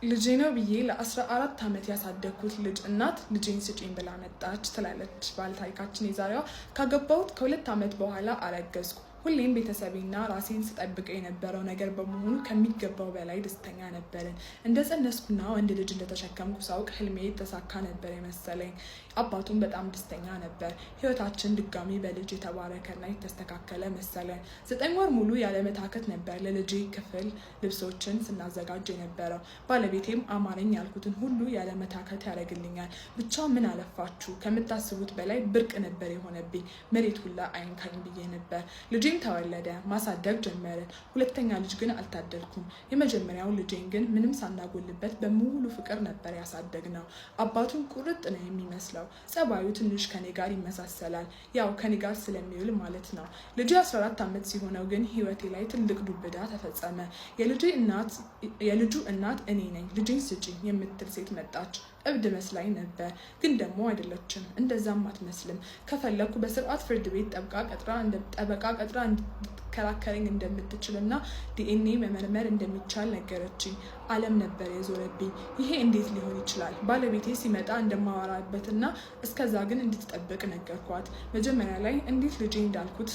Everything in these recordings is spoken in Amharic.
ልጄ ነው ብዬ ለ14 ዓመት ያሳደግኩት ልጅ እናት ልጄን ስጪኝ ብላ መጣች ትላለች ባለታሪካችን የዛሬዋ። ካገባሁት ከ2 ዓመት በኋላ አረገዝኩ። ሁሌም ቤተሰቤና ራሴን ስጠብቀው የነበረው ነገር በመሆኑ ከሚገባው በላይ ደስተኛ ነበርን። እንደጸነስኩና ወንድ ልጅ እንደተሸከምኩ ሳውቅ ህልሜ ተሳካ ነበር የመሰለኝ። አባቱም በጣም ደስተኛ ነበር። ህይወታችን ድጋሚ በልጅ የተባረከና የተስተካከለ መሰለን። 9 ወር ሙሉ ያለመታከት ነበር ለልጄ ክፍል ልብሶችን ስናዘጋጅ የነበረው። ባለቤቴም አማረኝ ያልኩትን ሁሉ ያለመታከት ያደርግልኛል። ብቻ ምን አለፋችሁ ከምታስቡት በላይ ብርቅ ነበር የሆነብኝ። መሬት ሁላ አይንካኝ ብዬ ነበር። ልጄ ተወለደ፣ ማሳደግ ጀመርን። ሁለተኛ ልጅ ግን አልታደልኩም። የመጀመሪያው ልጄን ግን ምንም ሳናጎልበት በሙሉ ፍቅር ነበር ያሳደግነው። አባቱን ቁርጥ ነው የሚመስለው። ጸባዩ ትንሽ ከኔ ጋር ይመሳሰላል። ያው ከኔ ጋር ስለሚውል ማለት ነው። ልጄ 14 ዓመት ሲሆነው ግን ህይወቴ ላይ ትልቅ ዱብዳ ተፈጸመ። የልጁ እናት እኔ ነኝ። ልጄን ስጪኝ የምትል ሴት መጣች። እብድ መስላኝ ነበር፣ ግን ደግሞ አይደለችም። እንደዛም አትመስልም። ከፈለኩ በስርዓት ፍርድ ቤት ጠበቃ ቀጥራ እንድትከራከረኝ እንደምትችልና ዲኤንኤ መመርመር እንደሚቻል ነገረችኝ። ዓለም ነበር የዞረብኝ። ይሄ እንዴት ሊሆን ይችላል? ባለቤቴ ሲመጣ እንደማወራበትና እስከዛ ግን እንድትጠብቅ ነገርኳት። መጀመሪያ ላይ እንዴት ልጄ እንዳልኩት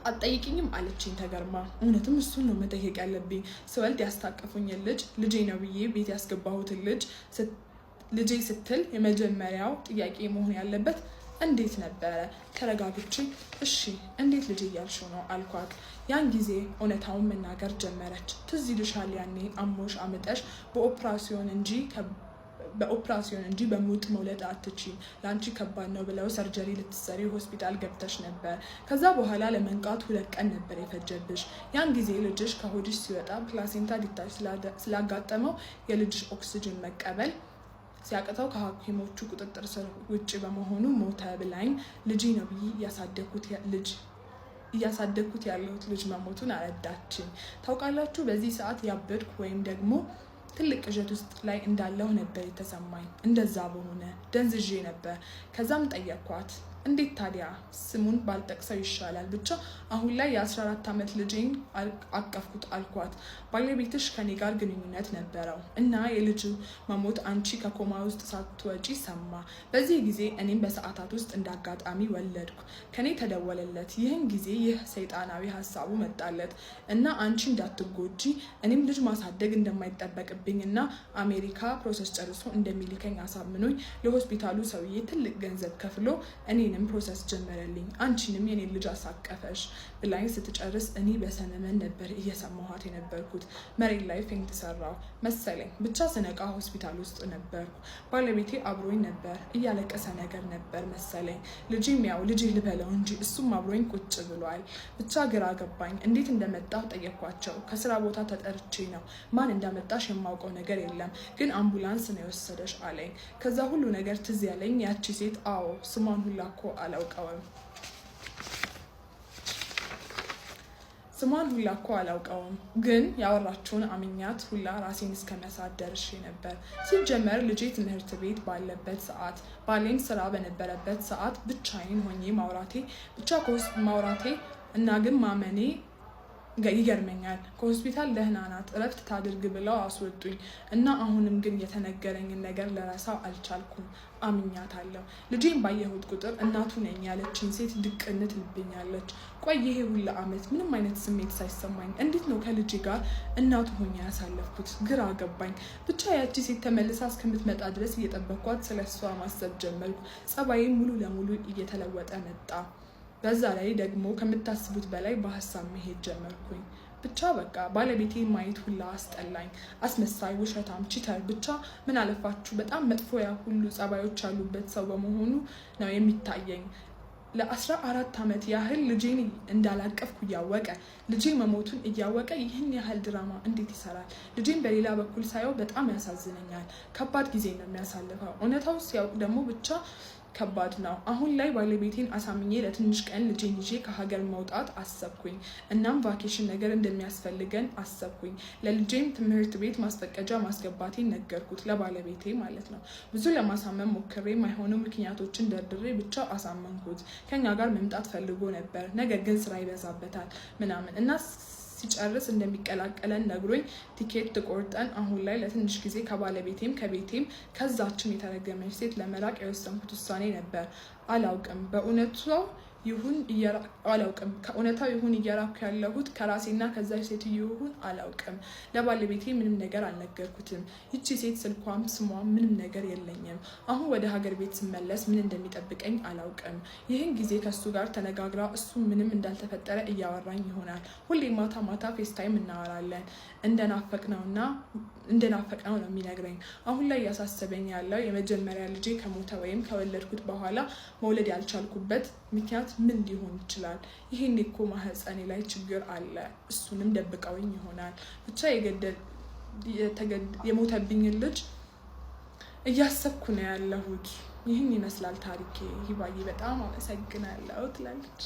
አትጠይቂኝም አለችኝ ተገርማ። እውነትም እሱን ነው መጠየቅ ያለብኝ። ስወልድ ያስታቀፉኝ ልጄ ነው ብዬ ቤት ያስገባሁትን ልጄ ስትል የመጀመሪያው ጥያቄ መሆን ያለበት እንዴት ነበረ? ተረጋግቼ እሺ እንዴት ልጄ እያልሽው ነው አልኳት። ያን ጊዜ እውነታውን መናገር ጀመረች። ትዝ ይልሻል ያኔ አሞሽ አምጠሽ በኦፕራሲዮን እንጂ በሙጥ መውለድ አትችይም፣ ለአንቺ ከባድ ነው ብለው ሰርጀሪ ልትሰሪ ሆስፒታል ገብተሽ ነበር። ከዛ በኋላ ለመንቃት 2 ቀን ነበር የፈጀብሽ። ያን ጊዜ ልጅሽ ከሆድሽ ሲወጣ ፕላሴንታ ዲታች ስላጋጠመው የልጅሽ ኦክስጅን መቀበል ሲያቅተው ከሐኪሞቹ ቁጥጥር ስር ውጭ በመሆኑ ሞተ ብላኝ ልጄ ነው ብዬ እያሳደግኩት ያለሁት ልጅ መሞቱን አረዳችኝ። ታውቃላችሁ በዚህ ሰዓት ያበድኩ ወይም ደግሞ ትልቅ ቅዠት ውስጥ ላይ እንዳለሁ ነበር የተሰማኝ። እንደዛ በሆነ ደንዝዤ ነበር። ከዛም ጠየኳት፣ እንዴት ታዲያ ስሙን ባልጠቅሰው ይሻላል፣ ብቻ አሁን ላይ የ14 ዓመት ልጄን አቀፍኩት አልኳት። ባለቤትሽ ከኔ ጋር ግንኙነት ነበረው እና የልጁ መሞት አንቺ ከኮማ ውስጥ ሳትወጪ ሰማ። በዚህ ጊዜ እኔም በሰዓታት ውስጥ እንዳጋጣሚ ወለድኩ። ከኔ ተደወለለት። ይህን ጊዜ ይህ ሰይጣናዊ ሀሳቡ መጣለት እና አንቺ እንዳትጎጂ እኔም ልጅ ማሳደግ እንደማይጠበቅብኝ እና አሜሪካ ፕሮሰስ ጨርሶ እንደሚልከኝ አሳምኖኝ ለሆስፒታሉ ሰውዬ ትልቅ ገንዘብ ከፍሎ እኔንም ፕሮሰስ ጀመረልኝ። አንቺንም የኔ ልጅ አሳቀፈሽ ብላኝ ስትጨርስ እኔ በሰመመን ነበር እየሰማኋት የነበርኩት። መሬት ላይ ፌንት ሰራው መሰለኝ። ብቻ ስነቃ ሆስፒታል ውስጥ ነበርኩ። ባለቤቴ አብሮኝ ነበር። እያለቀሰ ነገር ነበር መሰለኝ። ልጄም ያው ልጄ ልበለው እንጂ እሱም አብሮኝ ቁጭ ብሏል። ብቻ ግራ ገባኝ። እንዴት እንደመጣሁ ጠየኳቸው። ከስራ ቦታ ተጠርቼ ነው። ማን እንዳመጣሽ የማውቀው ነገር የለም፣ ግን አምቡላንስ ነው የወሰደሽ አለኝ። ከዛ ሁሉ ነገር ትዝ ያለኝ ያቺ ሴት ስሟን ሁላ እኮ አላውቀውም፣ ግን ያወራችውን አምኛት ሁላ ራሴን እስከመሳት ደርሼ ነበር። ሲጀመር ልጄ ትምህርት ቤት ባለበት ሰዓት፣ ባሌም ስራ በነበረበት ሰዓት ብቻዬን ሆኜ ማውራቴ እና ግን ማመኔ ይገርመኛል። ከሆስፒታል ደህና ናት እረፍት ታድርግ ብለው አስወጡኝ እና አሁንም ግን የተነገረኝን ነገር ለረሳው አልቻልኩም። አምኛታለሁ። ልጄን ባየሁት ቁጥር እናቱ ነኝ ያለችኝ ሴት ድቅን ትልብኛለች። ቆይ ይሄ ሁሉ ዓመት ምንም አይነት ስሜት ሳይሰማኝ እንዴት ነው ከልጄ ጋር እናቱ ሆኜ ያሳለፍኩት? ግራ ገባኝ። ብቻ ያቺ ሴት ተመልሳ እስከምትመጣ ድረስ እየጠበኳት ስለሷ ማሰብ ጀመርኩ። ጸባዬ ሙሉ ለሙሉ እየተለወጠ መጣ። በዛ ላይ ደግሞ ከምታስቡት በላይ በሀሳብ መሄድ ጀመርኩኝ። ብቻ በቃ ባለቤቴ ማየት ሁላ አስጠላኝ። አስመሳይ፣ ውሸታም፣ ቺተር፣ ብቻ ምን አለፋችሁ በጣም መጥፎ ያ ሁሉ ጸባዮች ያሉበት ሰው በመሆኑ ነው የሚታየኝ። ለ14 ዓመት ያህል ልጄን እንዳላቀፍኩ እያወቀ ልጄ መሞቱን እያወቀ ይህን ያህል ድራማ እንዴት ይሰራል? ልጄን በሌላ በኩል ሳየው በጣም ያሳዝነኛል። ከባድ ጊዜ ነው የሚያሳልፈው። እውነታው ሲያውቅ ደግሞ ብቻ ከባድ ነው። አሁን ላይ ባለቤቴን አሳምኜ ለትንሽ ቀን ልጄን ይዤ ከሀገር መውጣት አሰብኩኝ። እናም ቫኬሽን ነገር እንደሚያስፈልገን አሰብኩኝ። ለልጄም ትምህርት ቤት ማስፈቀጃ ማስገባቴን ነገርኩት፣ ለባለቤቴ ማለት ነው። ብዙ ለማሳመን ሞክሬ የማይሆኑ ምክንያቶችን ደርድሬ ብቻ አሳመንኩት። ከኛ ጋር መምጣት ፈልጎ ነበር፣ ነገር ግን ስራ ይበዛበታል ምናምን እና ሲጨርስ እንደሚቀላቀለን ነግሮኝ ቲኬት ቆርጠን አሁን ላይ ለትንሽ ጊዜ ከባለቤቴም ከቤቴም ከዛችን የተረገመች ሴት ለመራቅ የወሰንኩት ውሳኔ ነበር። አላውቅም በእውነቱ አላውቅም ከእውነታው ይሁን እየራኩ ያለሁት ከራሴና ከዛች ሴትዮ ይሁን አላውቅም። ለባለቤቴ ምንም ነገር አልነገርኩትም። ይቺ ሴት ስልኳም ስሟም ምንም ነገር የለኝም። አሁን ወደ ሀገር ቤት ስመለስ ምን እንደሚጠብቀኝ አላውቅም። ይህን ጊዜ ከሱ ጋር ተነጋግራ እሱ ምንም እንዳልተፈጠረ እያወራኝ ይሆናል። ሁሌ ማታ ማታ ፌስታይም እናወራለን። እንደናፈቅነው ነው የሚነግረኝ። አሁን ላይ እያሳሰበኝ ያለው የመጀመሪያ ልጄ ከሞተ ወይም ከወለድኩት በኋላ መውለድ ያልቻልኩበት ምክንያት ምን ሊሆን ይችላል? ይሄን እኮ ማህፀኔ ላይ ችግር አለ። እሱንም ደብቀውኝ ይሆናል። ብቻ የሞተብኝ ልጅ እያሰብኩ ነው ያለሁት። ይህን ይመስላል ታሪኬ። ሂባዬ በጣም አመሰግናለሁ ትላለች።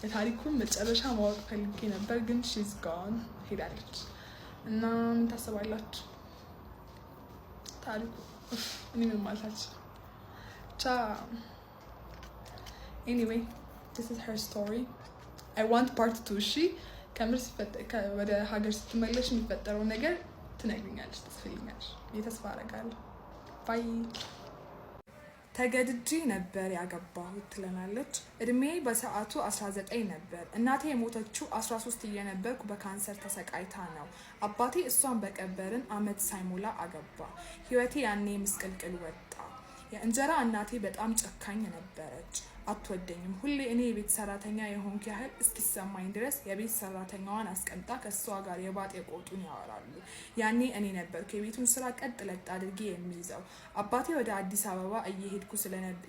የታሪኩን መጨረሻ ማወቅ ፈልጌ ነበር ግን ሺዝ ጋን ሄዳለች። እና ምን ታስባላችሁ? ታሪኩ እኔ ምን ማለታች ቻ anyway this is her story. I want part 2 እሺ። ከምር ወደ ሀገር ስትመለሽ የሚፈጠረው ነገር ትነግሪኛለሽ፣ ትጽፊልኛለሽ። ተስፋ አደርጋለሁ። ባይ። ተገድጄ ነበር ያገባሁት ትለናለች። እድሜ በሰዓቱ 19 ነበር። እናቴ የሞተችው 13 እየነበርኩ በካንሰር ተሰቃይታ ነው። አባቴ እሷን በቀበርን አመት ሳይሞላ አገባ። ህይወቴ ያኔ ምስቅልቅል ወጣ። የእንጀራ እናቴ በጣም ጨካኝ ነበረች። አትወደኝም። ሁሌ እኔ የቤት ሰራተኛ የሆንኩ ያህል እስኪሰማኝ ድረስ የቤት ሰራተኛዋን አስቀምጣ ከሷ ጋር የባጤ ቆጡን ያወራሉ። ያኔ እኔ ነበርኩ የቤቱን ስራ ቀጥ ለጥ አድርጌ የሚይዘው። አባቴ ወደ አዲስ አበባ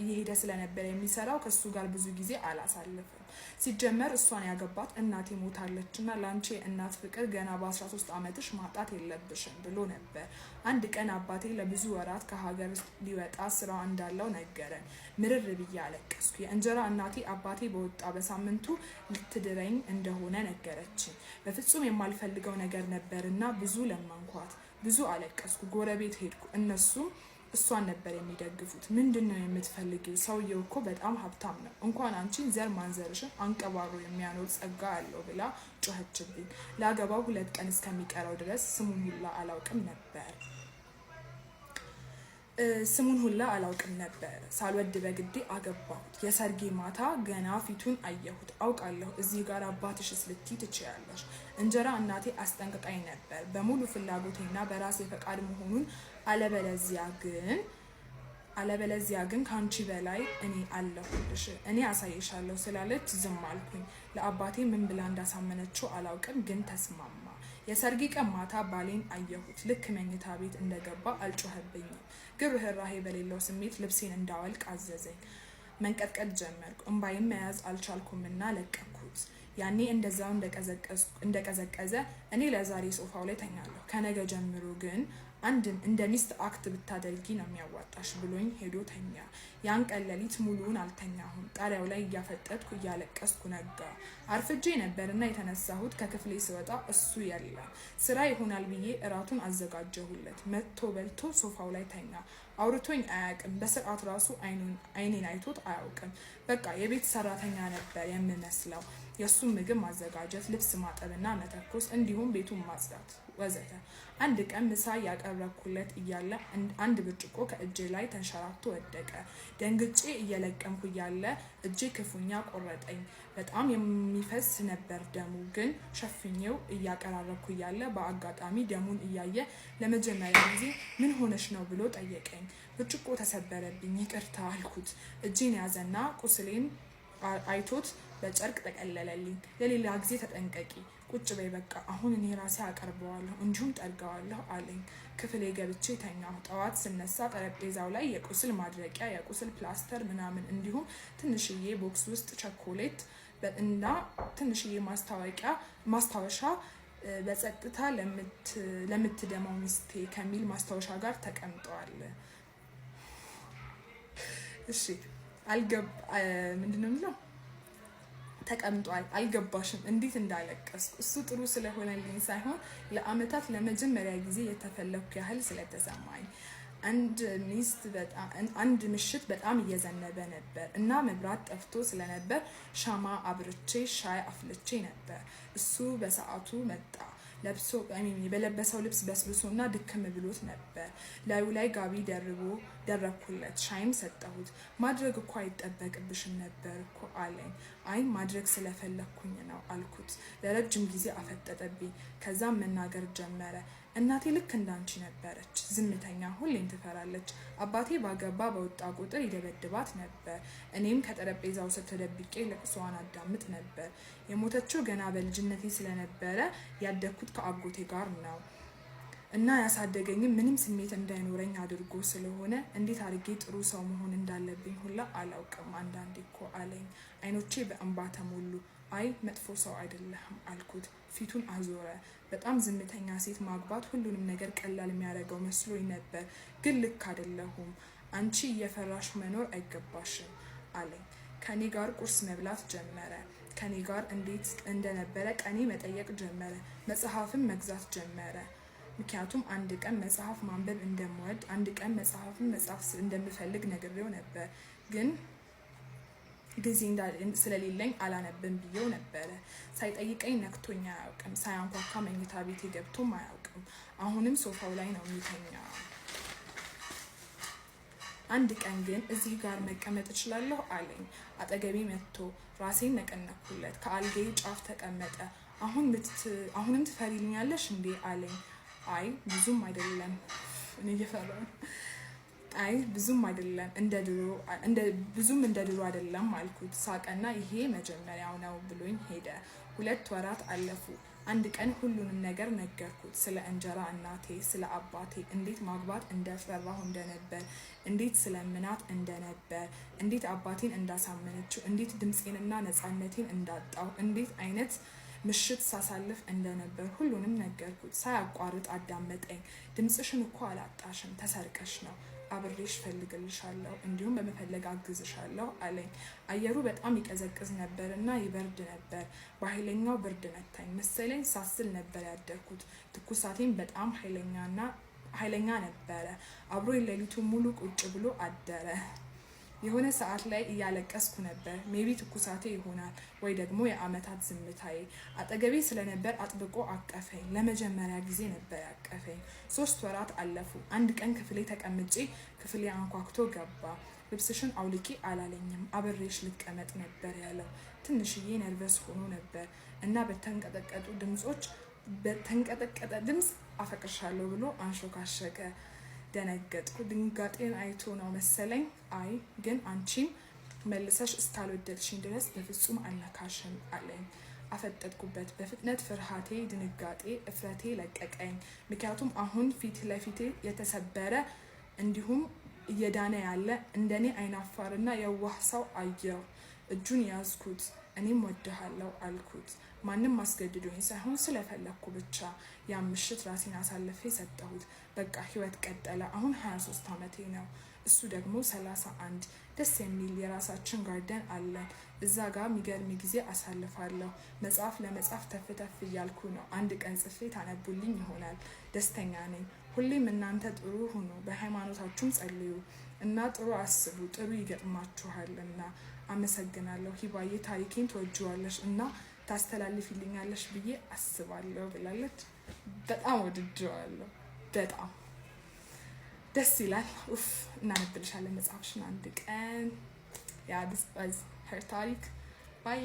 እየሄደ ስለነበር የሚሰራው ከሱ ጋር ብዙ ጊዜ አላሳልፍም። ሲጀመር እሷን ያገባት እናቴ ሞታለችና ላንቺ እናት ፍቅር ገና በ13 ዓመትሽ ማጣት የለብሽም ብሎ ነበር። አንድ ቀን አባቴ ለብዙ ወራት ከሀገር ሊወጣ ስራ እንዳለው ነገረን። ምርር ብዬ አለቀስኩ። የእንጀራ እናቴ አባቴ በወጣ በሳምንቱ ልትድረኝ እንደሆነ ነገረችኝ። በፍጹም የማልፈልገው ነገር ነበርና ብዙ ለማንኳት፣ ብዙ አለቀስኩ። ጎረቤት ሄድኩ። እነሱም እሷን ነበር የሚደግፉት። ምንድነው የምትፈልጊው? ሰውየው እኮ በጣም ሀብታም ነው። እንኳን አንቺን ዘር ማንዘርሽን አንቀባሮ የሚያኖር ጸጋ አለው ብላ ጮኸችብኝ። ላገባው 2 ቀን እስከሚቀረው ድረስ ስሙን ሁላ አላውቅም ነበር። ሳልወድ በግዴ አገባሁት። የሰርጌ ማታ ገና ፊቱን አየሁት። አውቃለሁ እዚህ ጋር አባትሽስ ልትይ ትችያለሽ። እንጀራ እናቴ አስጠንቅቃኝ ነበር በሙሉ ፍላጎቴና በራሴ ፈቃድ መሆኑን። አለበለዚያ ግን ከአንቺ በላይ እኔ አለሁልሽ፣ እኔ አሳይሻለሁ ስላለች ዝም አልኩኝ። ለአባቴ ምን ብላ እንዳሳመነችው አላውቅም፣ ግን ተስማማ። የሰርጌ ቀን ማታ ባሌን አየሁት። ልክ መኝታ ቤት እንደገባ አልጮኸብኝም፣ ግን ርህራሄ በሌለው ስሜት ልብሴን እንዳወልቅ አዘዘኝ። መንቀጥቀጥ ጀመርኩ። እንባይም መያዝ አልቻልኩምና ለቀኩት። ያኔ እንደዛው እንደቀዘቀዘ እኔ ለዛሬ ሶፋው ላይ ተኛለሁ፣ ከነገ ጀምሮ ግን እንደ ሚስት አክት ብታደርጊ ነው የሚያዋጣሽ ብሎኝ ሄዶ ተኛ። ያን ቀን ሌሊት ሙሉውን አልተኛሁም። ጣሪያው ላይ እያፈጠጥኩ እያለቀስኩ ነጋ። አርፍጄ ነበርና የተነሳሁት። ከክፍሌ ስወጣ እሱ የለም። ስራ ይሆናል ብዬ እራቱን አዘጋጀሁለት። መጥቶ በልቶ ሶፋው ላይ ተኛ። አውርቶኝ አያውቅም። በስርዓት ራሱ አይኔን አይቶት አያውቅም። በቃ የቤት ሰራተኛ ነበር የምመስለው። የእሱን ምግብ ማዘጋጀት፣ ልብስ ማጠብና መተኮስ፣ እንዲሁም ቤቱን ማጽዳት ወዘተ። አንድ ቀን ምሳ ያቀረብኩለት እያለ አንድ ብርጭቆ ከእጄ ላይ ተንሸራቶ ወደቀ። ደንግጬ እየለቀምኩ እያለ እጄ ክፉኛ ቆረጠኝ። በጣም የሚፈስ ነበር ደሙ፣ ግን ሸፍኜው እያቀራረብኩ እያለ በአጋጣሚ ደሙን እያየ ለመጀመሪያ ጊዜ ምን ሆነሽ ነው ብሎ ጠየቀኝ። ብርጭቆ ተሰበረብኝ ይቅርታ አልኩት። እጄን ያዘና ቁስሌን አይቶት በጨርቅ ጠቀለለልኝ። ለሌላ ጊዜ ተጠንቀቂ፣ ቁጭ በይ በቃ አሁን እኔ ራሴ አቀርበዋለሁ እንዲሁም ጠርገዋለሁ አለኝ። ክፍሌ ገብቼ ተኛሁ። ጠዋት ስነሳ ጠረጴዛው ላይ የቁስል ማድረቂያ፣ የቁስል ፕላስተር ምናምን እንዲሁም ትንሽዬ ቦክስ ውስጥ ቸኮሌት እና ትንሽዬ ማስታወሻ በጸጥታ ለምትደማው ሚስቴ ከሚል ማስታወሻ ጋር ተቀምጠዋል። እሺ ምንድነው የሚለው? ተቀምጧል። አልገባሽም እንዴት እንዳለቀስኩ። እሱ ጥሩ ስለሆነልኝ ሳይሆን ለአመታት ለመጀመሪያ ጊዜ የተፈለኩ ያህል ስለተሰማኝ። አንድ ምሽት በጣም እየዘነበ ነበር እና መብራት ጠፍቶ ስለነበር ሻማ አብርቼ ሻይ አፍልቼ ነበር። እሱ በሰዓቱ መጣ። በለበሰው ልብስ በስብሶና ድክም ብሎት ነበር። ላዩ ላይ ጋቢ ደረብኩለት፣ ሻይም ሰጠሁት። ማድረግ እኮ አይጠበቅብሽም ነበር እኮ አለኝ። አይ ማድረግ ስለፈለግኩኝ ነው አልኩት። ለረጅም ጊዜ አፈጠጠብኝ። ከዛም መናገር ጀመረ። እናቴ ልክ እንዳንቺ ነበረች፣ ዝምተኛ፣ ሁሌም ትፈራለች። አባቴ ባገባ በወጣ ቁጥር ይደበድባት ነበር። እኔም ከጠረጴዛው ስር ተደብቄ ለቅሶዋን አዳምጥ ነበር። የሞተችው ገና በልጅነቴ ስለነበረ ያደግኩት ከአጎቴ ጋር ነው እና ያሳደገኝም ምንም ስሜት እንዳይኖረኝ አድርጎ ስለሆነ እንዴት አድርጌ ጥሩ ሰው መሆን እንዳለብኝ ሁላ አላውቅም አንዳንዴ እኮ አለኝ። አይኖቼ በእንባ ተሞሉ። አይ መጥፎ ሰው አይደለህም አልኩት። ፊቱን አዞረ። በጣም ዝምተኛ ሴት ማግባት ሁሉንም ነገር ቀላል የሚያደርገው መስሎኝ ነበር፣ ግን ልክ አይደለሁም። አንቺ እየፈራሽ መኖር አይገባሽም አለኝ። ከኔ ጋር ቁርስ መብላት ጀመረ። ከኔ ጋር እንዴት እንደነበረ ቀኔ መጠየቅ ጀመረ። መጽሐፍም መግዛት ጀመረ። ምክንያቱም አንድ ቀን መጽሐፍ ማንበብ እንደምወድ፣ አንድ ቀን መጽሐፍ እንደምፈልግ ነግሬው ነበር። ግን ጊዜ ስለሌለኝ አላነብም ብዬው ነበረ። ሳይጠይቀኝ ነክቶኝ አያውቅም። ሳያንኳኳ መኝታ ቤቴ ገብቶም አያውቅም። አሁንም ሶፋው ላይ ነው የሚተኛ። አንድ ቀን ግን እዚህ ጋር መቀመጥ እችላለሁ አለኝ። አጠገቤ መጥቶ ራሴን ነቀነኩለት። ከአልጋዬ ጫፍ ተቀመጠ። አሁንም ትፈሪልኛለሽ እንዴ አለኝ። አይ ብዙም አይደለም። እኔ እየፈራሁ አይ ብዙም አይደለም፣ ብዙም እንደ ድሮ አይደለም አልኩት። ሳቀና ይሄ መጀመሪያው ነው ብሎኝ ሄደ። 2 ወራት አለፉ። አንድ ቀን ሁሉንም ነገር ነገርኩት። ስለ እንጀራ እናቴ፣ ስለ አባቴ፣ እንዴት ማግባት እንደፈራሁ እንደነበር፣ እንዴት ስለምናት እንደነበር፣ እንዴት አባቴን እንዳሳመነችው፣ እንዴት ድምፄንና ነፃነቴን እንዳጣው፣ እንዴት አይነት ምሽት ሳሳልፍ እንደነበር ሁሉንም ነገርኩት። ሳያቋርጥ አዳመጠኝ። ድምፅሽን እኮ አላጣሽም፣ ተሰርቀሽ ነው። አብሬሽ ፈልግልሻለሁ፣ እንዲሁም በመፈለግ አግዝሻለሁ አለኝ። አየሩ በጣም ይቀዘቅዝ ነበር እና ይበርድ ነበር። በኃይለኛው ብርድ መታኝ መሰለኝ። ሳስል ነበር ያደርኩት። ትኩሳቴም በጣም ኃይለኛ ነበረ። አብሮኝ ሌሊቱን ሙሉ ቁጭ ብሎ አደረ። የሆነ ሰዓት ላይ እያለቀስኩ ነበር። ሜቢ ትኩሳቴ ይሆናል ወይ ደግሞ የአመታት ዝምታዬ። አጠገቤ ስለነበር አጥብቆ አቀፈኝ። ለመጀመሪያ ጊዜ ነበር ያቀፈኝ። 3 ወራት አለፉ። አንድ ቀን ክፍሌ ተቀምጬ ክፍሌ አንኳኩቶ ገባ። ልብስሽን አውልቂ አላለኝም፣ አብሬሽ ልቀመጥ ነበር ያለው። ትንሽዬ ነርቨስ ሆኖ ነበር እና በተንቀጠቀጠ ድምፅ አፈቅርሻለሁ ብሎ አንሾካሸከ። ደነገጥኩ። ድንጋጤን አይቶ ነው መሰለኝ። አይ ግን አንቺም መልሰሽ እስካልወደድሽኝ ድረስ በፍጹም አልነካሽም አለኝ። አፈጠጥኩበት። በፍጥነት ፍርሃቴ፣ ድንጋጤ፣ እፍረቴ ለቀቀኝ። ምክንያቱም አሁን ፊት ለፊቴ የተሰበረ እንዲሁም እየዳነ ያለ እንደኔ አይናፋርና የዋህ ሰው አየሁ። እጁን ያዝኩት። እኔም ወድሃለሁ አልኩት። ማንም አስገድዶኝ ሳይሆን ስለፈለግኩ ብቻ። ያ ምሽት ራሴን አሳልፌ ሰጠሁት። በቃ ህይወት ቀጠለ። አሁን 23 ዓመቴ ነው። እሱ ደግሞ 31። ደስ የሚል የራሳችን ጋርደን አለን። እዛ ጋር የሚገርም ጊዜ አሳልፋለሁ። መጽሐፍ ለመጻፍ ተፍተፍ እያልኩ ነው። አንድ ቀን ጽፌ ታነቡልኝ ይሆናል። ደስተኛ ነኝ። ሁሌም እናንተ ጥሩ ሁኑ፣ በሃይማኖታችሁም ጸልዩ እና ጥሩ አስቡ፣ ጥሩ ይገጥማችኋልና። አመሰግናለሁ ሂባዬ፣ ታሪኬን ትወጂዋለሽ እና ታስተላልፊልኛለሽ ብዬ አስባለሁ ብላለች። በጣም ወድጄዋለሁ። በጣም ደስ ይላል። ኡፍ እናነብልሻለን መጽሐፍሽን አንድ ቀን። ያ ዲስ ዋዝ ሄር ታሪክ። ባይ